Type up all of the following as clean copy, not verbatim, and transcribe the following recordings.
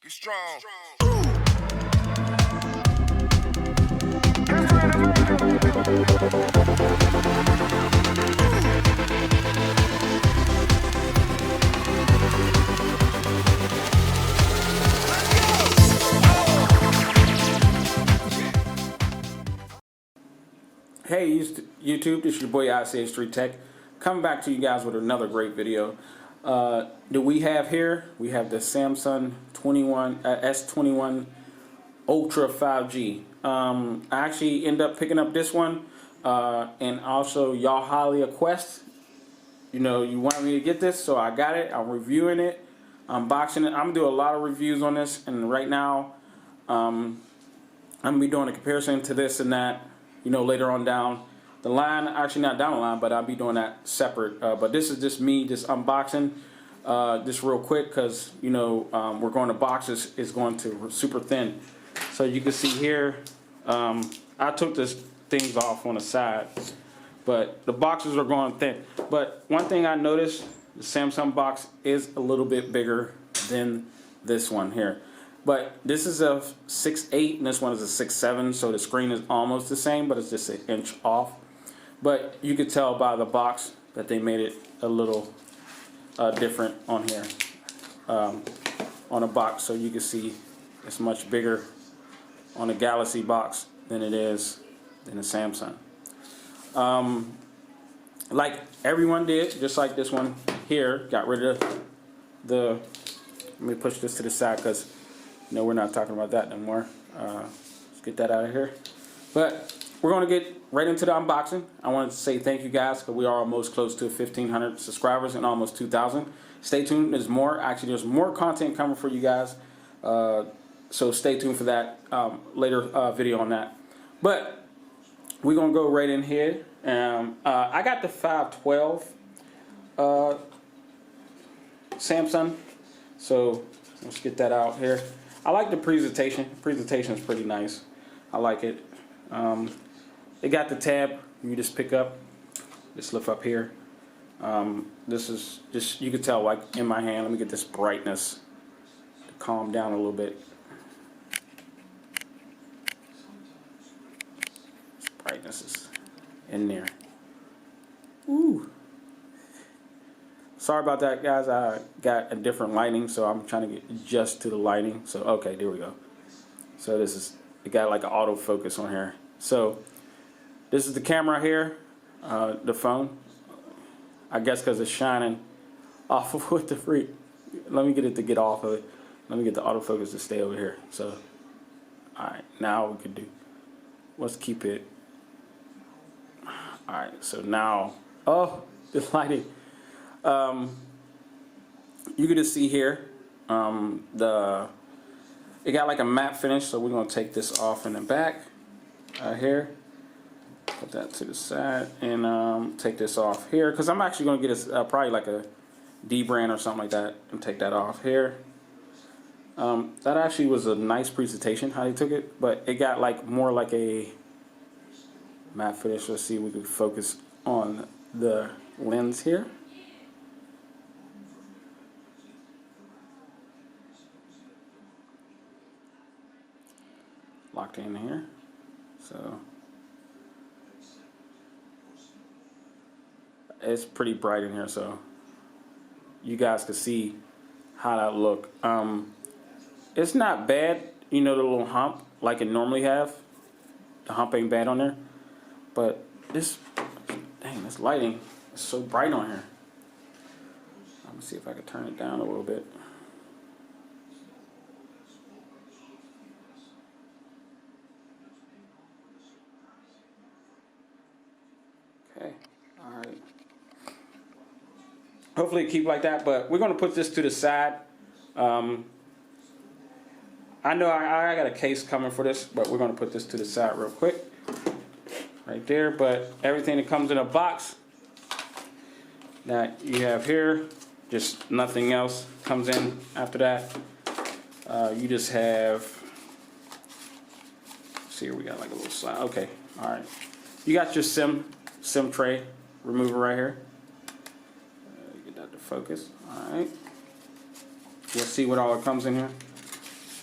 Get strong. Hey YouTube, this is your boy s21 Tech, coming back to you guys with another great video. Do we have here? We have the Samsung S21 Ultra 5G. I actually end up picking up this one, and also y'all highly request. You know, you want me to get this, so I got it. I'm reviewing it, unboxing it. I'm gonna do a lot of reviews on this, and right now, I'm gonna be doing a comparison to this and that. You know, later on down the line, actually not down the line, but I'll be doing that separate. But this is just me just unboxing this real quick, because you know we're going to boxes is going to super thin. So you can see here, I took this things off on the side, but the boxes are going thin. But one thing I noticed, the Samsung box is a little bit bigger than this one here. But this is a 6.8 and this one is a 6.7, so the screen is almost the same, but it's just an inch off. But you could tell by the box that they made it a little different on here, on a box. So you can see it's much bigger on the Galaxy box than it is in the Samsung. Like everyone did, just like this one here, got rid of the, let me push this to the side because no, we're not talking about that no more. Let's get that out of here. But we're going to get right into the unboxing. I wanted to say thank you guys, because we are almost close to 1,500 subscribers and almost 2,000. Stay tuned. There's more. Actually, there's more content coming for you guys. So stay tuned for that later video on that. But we're going to go right in here. I got the 512 Samsung. So let's get that out here. I like the presentation. The presentation is pretty nice. I like it. It got the tab you just pick up. Just lift up here. This is just, you can tell like in my hand. Let me get this brightness to calm down a little bit. This brightness is in there. Ooh. Sorry about that, guys. I got a different lighting, so I'm trying to adjust to the lighting. So, okay, there we go. So this is, it got like an autofocus on here. So this is the camera here, the phone. I guess because it's shining off of what the freak. Let me get it to get off of it. Let me get the autofocus to stay over here. So, all right, now we can do, let's keep it. All right, so now, oh, the lighting. You can just see here, it got like a matte finish, so we're going to take this off in the back here, put that to the side, and take this off here, because I'm actually going to get a, probably like a D brand or something like that, and take that off here. That actually was a nice presentation how they took it, but it got like more like a matte finish. Let's see if we can focus on the lens here. Locked in here, so it's pretty bright in here, so you guys can see how that look. It's not bad, you know, the little hump like it normally have. The hump ain't bad on there, but this, dang, this lighting is so bright on here. Let me see if I can turn it down a little bit. Okay, all right. Hopefully it keep like that, but we're going to put this to the side. I know I got a case coming for this, but we're going to put this to the side real quick. Right there, but everything that comes in a box that you have here, just nothing else comes in after that. You just have, see here, we got like a little slide. Okay, all right. You got your SIM tray remover right here. Get that to focus. All right. Let's see what all it comes in here.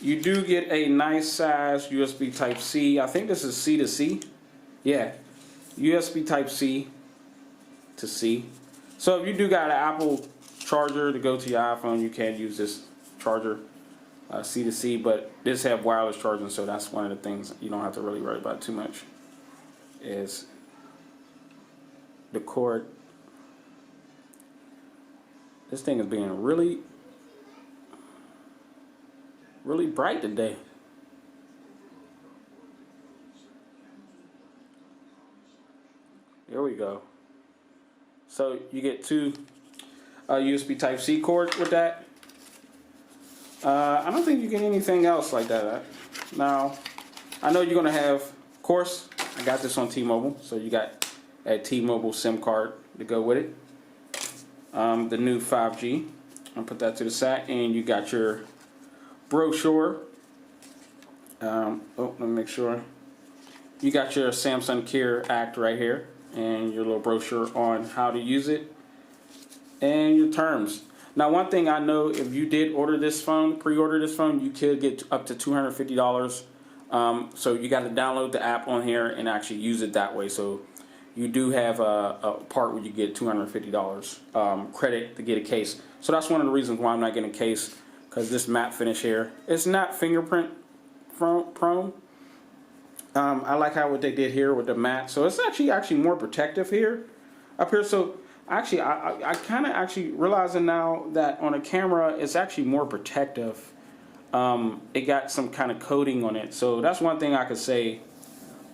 You do get a nice size USB Type C. I think this is C to C. Yeah, USB Type C to C. So if you do got an Apple charger to go to your iPhone, you can use this charger, C to C. But this have wireless charging, so that's one of the things you don't have to really worry about too much. Is the cord. This thing is being really bright today. There we go. So you get two USB Type C cords with that. I don't think you get anything else like that. Now, I know you're gonna have, of course, I got this on T-Mobile, so you got a T-Mobile SIM card to go with it. The new 5G. I'll put that to the side, and you got your brochure. Let me make sure. You got your Samsung Care Act right here, and your little brochure on how to use it, and your terms. Now, one thing I know, if you did order this phone, pre-order this phone, you could get up to $250. So you got to download the app on here and actually use it that way. So you do have a part where you get $250 credit to get a case. So that's one of the reasons why I'm not getting a case, because this matte finish here, it's not fingerprint prone. I like how what they did here with the matte. So it's actually more protective here, up here. So actually, I kind of actually realizing now that on a camera, it's actually more protective. It got some kind of coating on it. So that's one thing I could say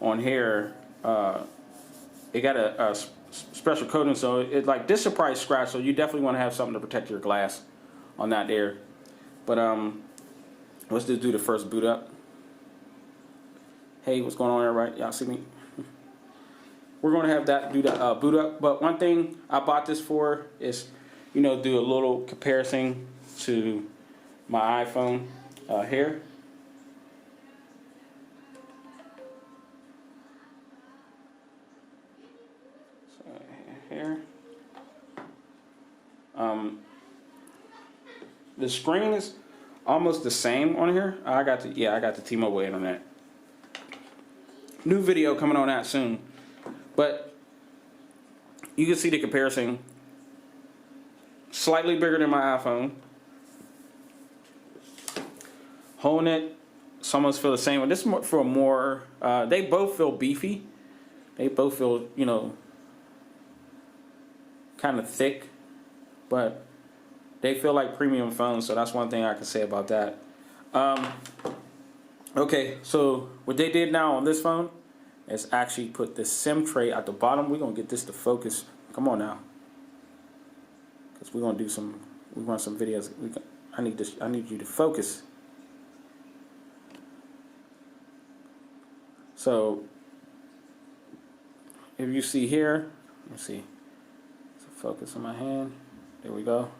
on here. It got a special coating, so it like this is probably scratch. So you definitely want to have something to protect your glass on that there. But let's just do the first boot up. Hey, what's going on, everybody? Y'all see me? We're going to have that do the boot up. But one thing I bought this for is, do a little comparison to my iPhone here. So here. The screen is almost the same on here. I got the T-Mobile internet. New video coming on that soon, but you can see the comparison. Slightly bigger than my iPhone. Holding it, some of us feel the same. But this is for more. They both feel beefy. They both feel, kind of thick, but they feel like premium phones. So that's one thing I can say about that. Okay, so what they did now on this phone is actually put the SIM tray at the bottom. We're gonna get this to focus. Come on now, because we're gonna do some. We want some videos. I need this. I need you to focus. So if you see here, let's see. So focus on my hand. There we go.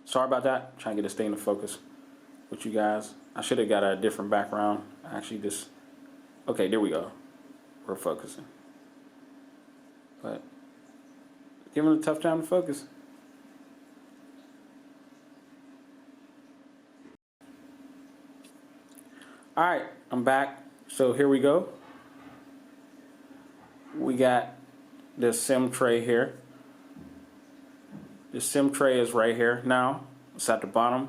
Sorry about that. Trying to get this thing to focus with you guys. I should have got a different background. Actually, just okay. There we go. We're focusing, but giving it a tough time to focus. All right, I'm back. So here we go. We got the SIM tray here. The SIM tray is right here now. It's at the bottom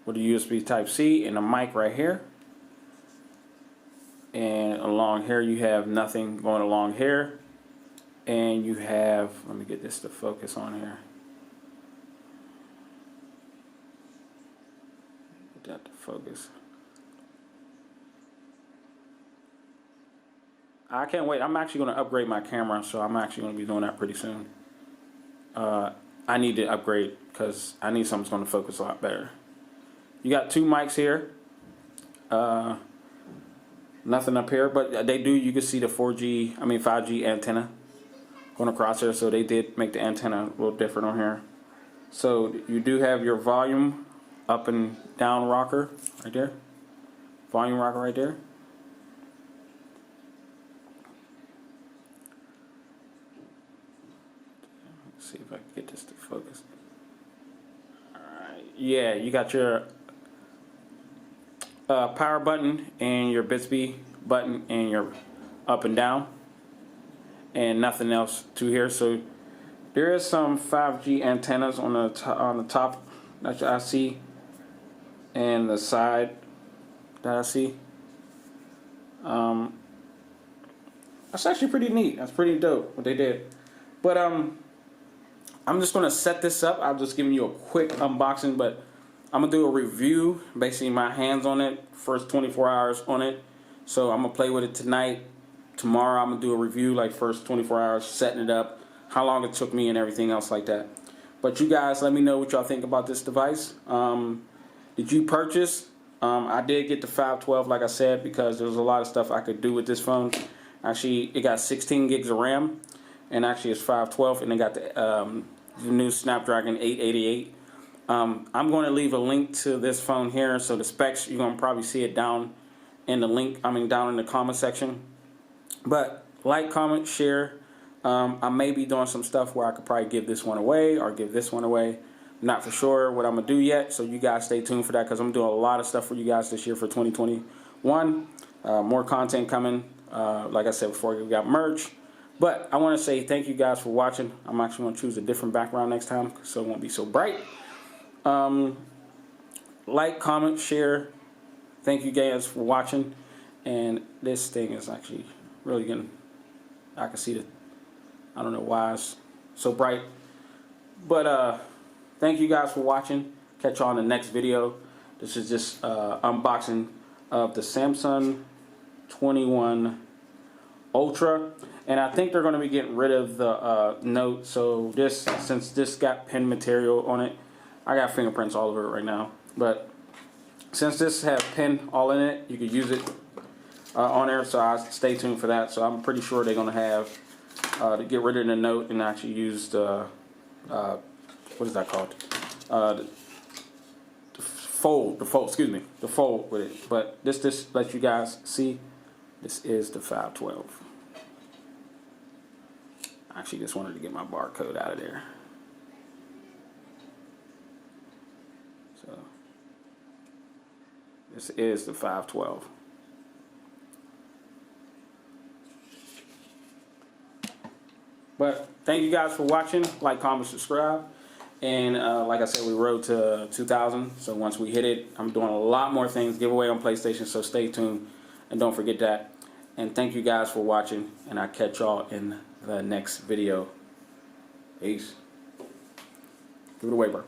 with the USB Type C and the mic right here. And along here you have nothing going along here. And you have, let me get this to focus on here. Get that to focus. I can't wait. I'm actually going to upgrade my camera, so I'm actually going to be doing that pretty soon. I need to upgrade because I need something that's going to focus a lot better. You got two mics here. Nothing up here, but they do. You can see the 5G antenna going across there. So they did make the antenna a little different on here. So you do have your volume up and down rocker right there. Volume rocker right there. Let's see if I can. Get this to focus. Alright, yeah, you got your power button and your Bixby button and your up and down, and nothing else to here. So there is some 5G antennas on the top that I see, and the side that I see. That's actually pretty neat. That's pretty dope what they did. But I'm just gonna set this up. I'm just giving you a quick unboxing, but I'm gonna do a review, basically my hands on it, first 24 hours on it. So I'm gonna play with it tonight. Tomorrow I'm gonna do a review, like first 24 hours, setting it up, how long it took me and everything else like that. But you guys, let me know what y'all think about this device. Did you purchase? I did get the 512, like I said, because there's a lot of stuff I could do with this phone. Actually, it got 16 gigs of RAM, and actually it's 512, and it got the new Snapdragon 888. I'm going to leave a link to this phone here, so the specs, you're going to probably see it down in the link, down in the comment section. But like, comment, share. I may be doing some stuff where I could probably give this one away or give this one away. I'm not for sure what I'm going to do yet, so you guys stay tuned for that, because I'm doing a lot of stuff for you guys this year for 2021. More content coming. Like I said before, we got merch. But I want to say thank you guys for watching. I'm actually going to choose a different background next time so it won't be so bright. Like, comment, share. Thank you guys for watching. And this thing is actually really good. I can see it. I don't know why it's so bright. But thank you guys for watching. Catch y'all in the next video. This is just unboxing of the Samsung 21 Ultra, and I think they're going to be getting rid of the Note. So since this got pen material on it, I got fingerprints all over it right now, but since this has pen all in it, you could use it on there, so I stay tuned for that. So I'm pretty sure they're going to have to get rid of the Note and actually use the what is that called, the fold with it. But this lets you guys see this is the 512. I actually just wanted to get my barcode out of there. So this is the 512. But thank you guys for watching. Like, comment, subscribe. And like I said, we rode to 2,000. So once we hit it, I'm doing a lot more things, giveaway on PlayStation. So stay tuned and don't forget that. And thank you guys for watching. And I'll catch y'all in the next video. Peace. Give it away, bro.